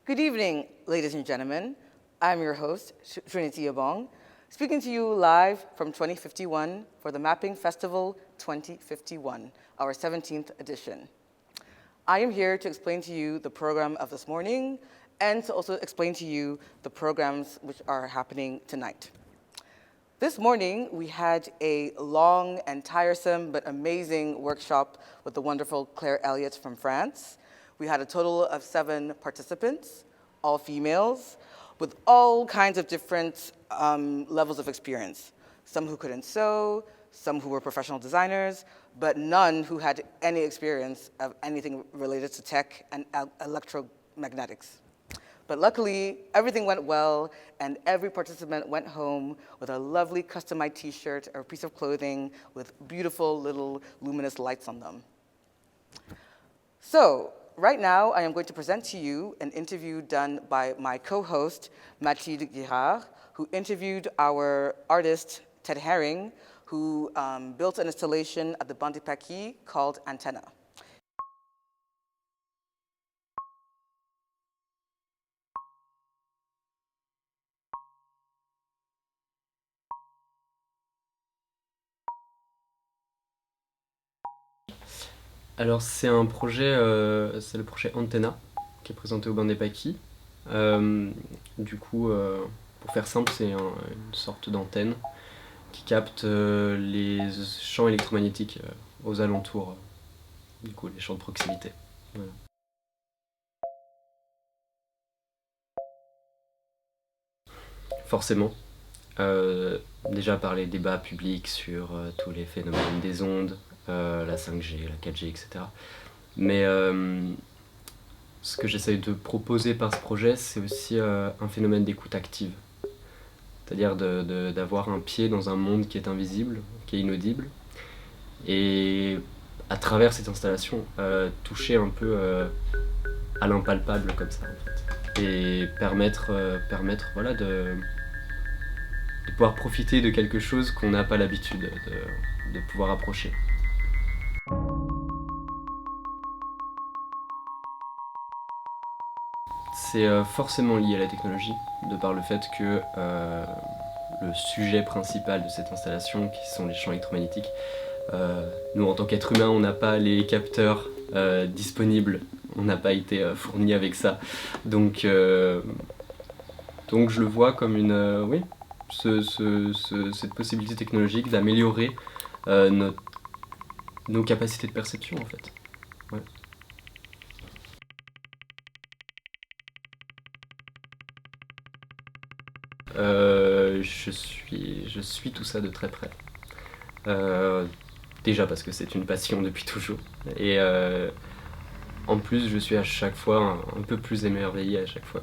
Good evening, ladies and gentlemen. I'm your host, Trinity Abong, speaking to you live from 2051 for the Mapping Festival 2051, our 17th edition. I am here to explain to you the program of this morning and to also explain to you the programs which are happening tonight. This morning, we had a long and tiresome but amazing workshop with the wonderful Claire Elliott from France. We had a total of 7 participants, all females, with all kinds of different levels of experience. Some who couldn't sew, some who were professional designers, but none who had any experience of anything related to tech and electromagnetics. But luckily, everything went well, and every participant went home with a lovely customized t-shirt or piece of clothing with beautiful little luminous lights on them. So, right now, I am going to present to you an interview done by my co-host, Mathilde Girard, who interviewed our artist, Ted Herring, who built an installation at the Bandit Paquis called Antenna. Alors c'est le projet Antenna qui est présenté au Bandit Paquis. Du coup, pour faire simple, c'est une sorte d'antenne qui capte les champs électromagnétiques aux alentours, du coup les champs de proximité. Voilà. Forcément, déjà par les débats publics sur tous les phénomènes des ondes, la 5G, la 4G, etc. Mais ce que j'essaye de proposer par ce projet, c'est aussi un phénomène d'écoute active. C'est-à-dire d'avoir un pied dans un monde qui est invisible, qui est inaudible, et à travers cette installation, toucher un peu à l'impalpable comme ça, en fait. Et permettre voilà, de pouvoir profiter de quelque chose qu'on n'a pas l'habitude de pouvoir approcher. C'est forcément lié à la technologie, de par le fait que le sujet principal de cette installation, qui sont les champs électromagnétiques, nous en tant qu'êtres humains, on n'a pas les capteurs disponibles, on n'a pas été fournis avec ça. Donc je le vois comme cette possibilité technologique d'améliorer nos capacités de perception en fait. Ouais. Je suis tout ça de très près. Déjà parce que c'est une passion depuis toujours. Et en plus, je suis à chaque fois un peu plus émerveillé à chaque fois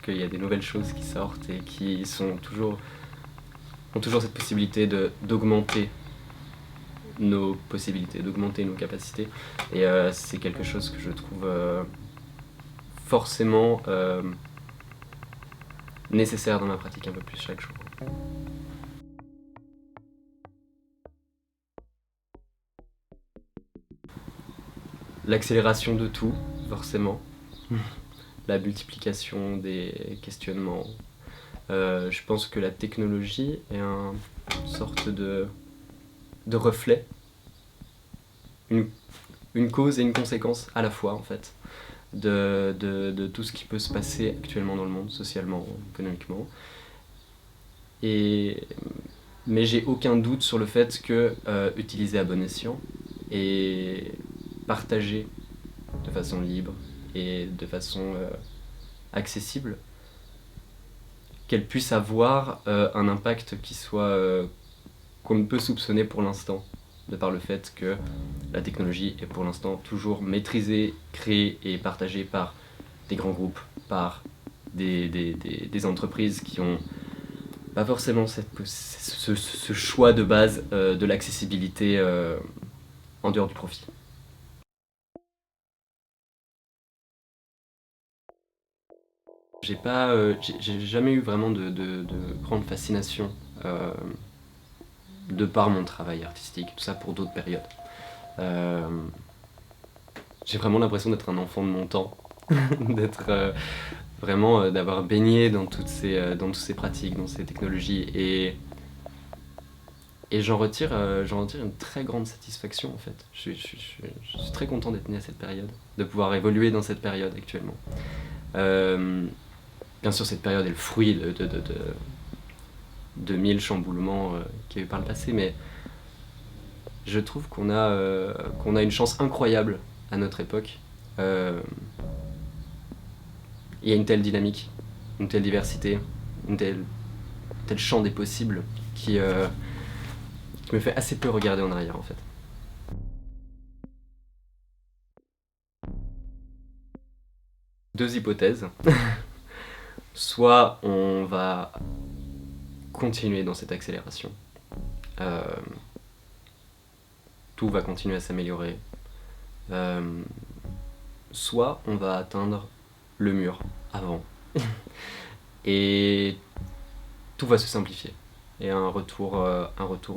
qu'il y a des nouvelles choses qui sortent et qui ont toujours cette possibilité d'augmenter nos possibilités, d'augmenter nos capacités. Et c'est quelque chose que je trouve forcément nécessaire dans ma pratique un peu plus chaque jour. L'accélération de tout, forcément. La multiplication des questionnements. Je pense que la technologie est une sorte de reflet, une cause et une conséquence à la fois en fait de tout ce qui peut se passer actuellement dans le monde, socialement, économiquement. Mais j'ai aucun doute sur le fait que utiliser à bon escient et partager de façon libre et de façon accessible, qu'elle puisse avoir un impact qui soit qu'on ne peut soupçonner pour l'instant, de par le fait que la technologie est pour l'instant toujours maîtrisée, créée et partagée par des grands groupes, par des entreprises qui ont pas forcément ce choix de base de l'accessibilité en dehors du profit. J'ai jamais eu vraiment de grande fascination de par mon travail artistique, tout ça pour d'autres périodes. J'ai vraiment l'impression d'être un enfant de mon temps d'être vraiment d'avoir baigné dans toutes ces pratiques, dans ces technologies. Et j'en retire une très grande satisfaction en fait. Je suis très content d'être né à cette période, de pouvoir évoluer dans cette période actuellement. Bien sûr, cette période est le fruit de mille chamboulements qu'il y a eu par le passé, mais je trouve qu'on a une chance incroyable à notre époque. Il y a une telle dynamique, une telle diversité, tel champ des possibles qui me fait assez peu regarder en arrière en fait. Deux hypothèses. Soit on va continuer dans cette accélération. Tout va continuer à s'améliorer. Soit on va atteindre le mur avant. Et tout va se simplifier. Et un retour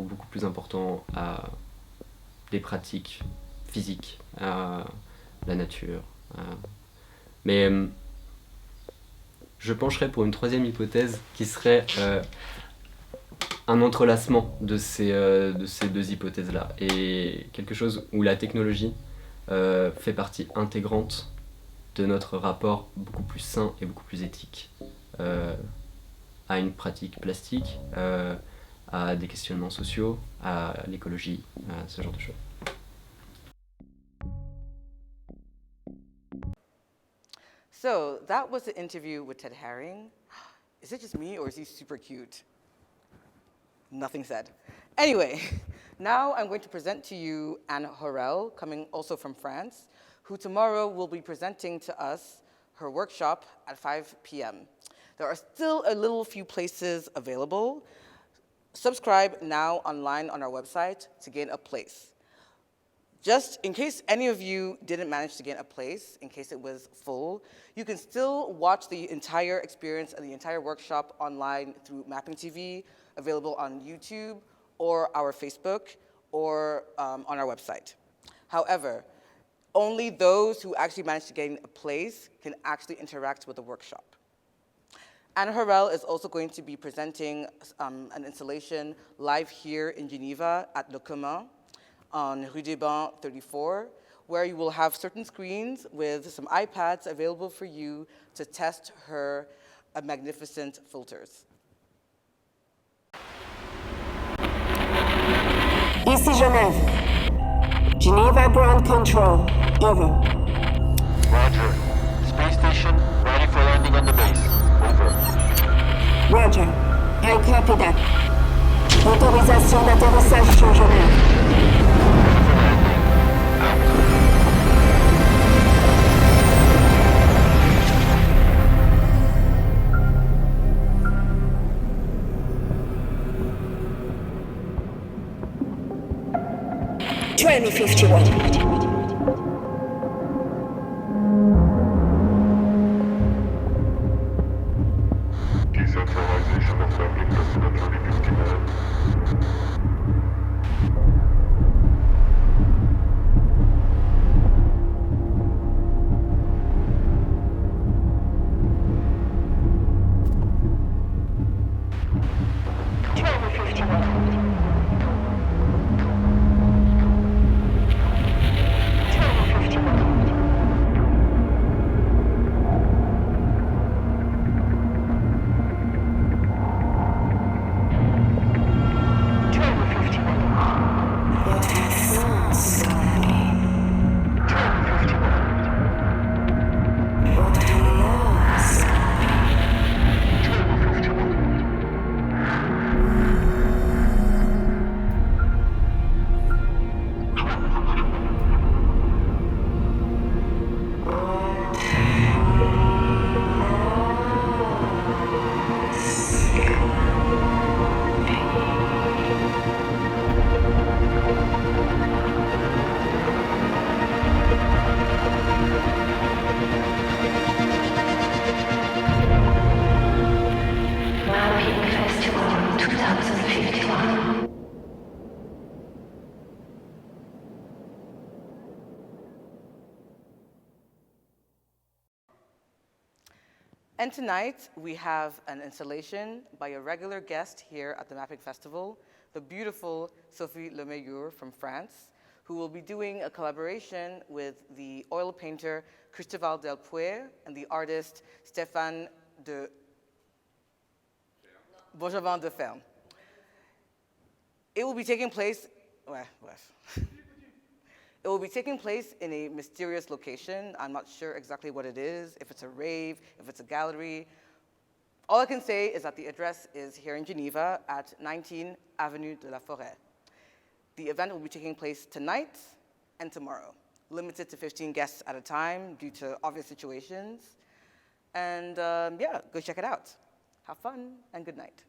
beaucoup plus important à des pratiques physiques, à la nature. Mais je pencherais pour une troisième hypothèse qui serait un entrelacement de ces deux hypothèses-là. Et quelque chose où la technologie fait partie intégrante de notre rapport beaucoup plus sain et beaucoup plus éthique à une pratique plastique, à des questionnements sociaux, à l'écologie, à ce genre de choses. So that was the interview with Ted Haring. Is it just me or is he super cute? Nothing said. Anyway, now I'm going to present to you Anne Horel, coming also from France, who tomorrow will be presenting to us her workshop at 5 p.m. There are still a little few places available. Subscribe now online on our website to gain a place. Just in case any of you didn't manage to get a place, in case it was full, you can still watch the entire experience and the entire workshop online through Mapping TV, available on YouTube or our Facebook or on our website. However, only those who actually manage to gain a place can actually interact with the workshop. Anne Horel is also going to be presenting an installation live here in Geneva at Le Commun on Rue des Bains 34, where you will have certain screens with some iPads available for you to test her magnificent filters. Ici Genève. Geneva ground control. Over. Roger. Space station ready for landing on the base. Over. Roger. I copy that. Autorisation d'atterrissage sur Genève. Twenty 51. Decentralization of mapping Festival 2059. And tonight, we have an installation by a regular guest here at the Mapping Festival, the beautiful Sophie Lemeilleur from France, who will be doing a collaboration with the oil painter Cristobal Del Puer and the artist Stéphane de Benjamin de Ferme. It will be taking place, It will be taking place in a mysterious location. I'm not sure exactly what it is, if it's a rave, if it's a gallery. All I can say is that the address is here in Geneva at 19 Avenue de la Forêt. The event will be taking place tonight and tomorrow, limited to 15 guests at a time due to obvious situations. And yeah, go check it out. Have fun and good night.